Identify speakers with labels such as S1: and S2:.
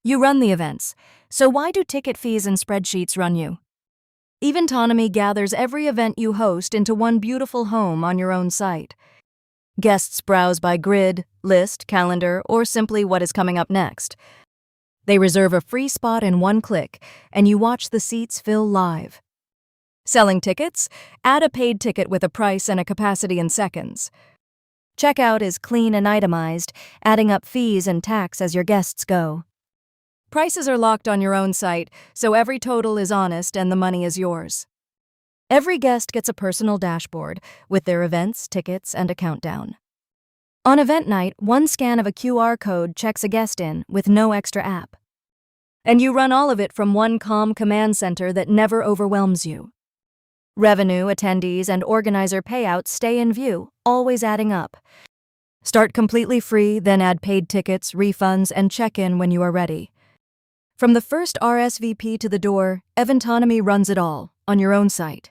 S1: You run the events, so why do ticket fees and spreadsheets run you? Eventonomy gathers every event you host into one beautiful home on your own site. Guests browse by grid, list, calendar, or simply what is coming up next. They reserve a free spot in one click, and you watch the seats fill live. Selling tickets? Add a paid ticket with a price and a capacity in seconds. Checkout is clean and itemized, adding up fees and tax as your guests go. Prices are locked on your own site, so every total is honest and the money is yours. Every guest gets a personal dashboard with their events, tickets, and a countdown. On event night, one scan of a QR code checks a guest in with no extra app. And you run all of it from one calm command center that never overwhelms you. Revenue, attendees, and organizer payouts stay in view, always adding up. Start completely free, then add paid tickets, refunds, and check-in when you are ready. From the first RSVP to the door, Eventonomy runs it all on your own site.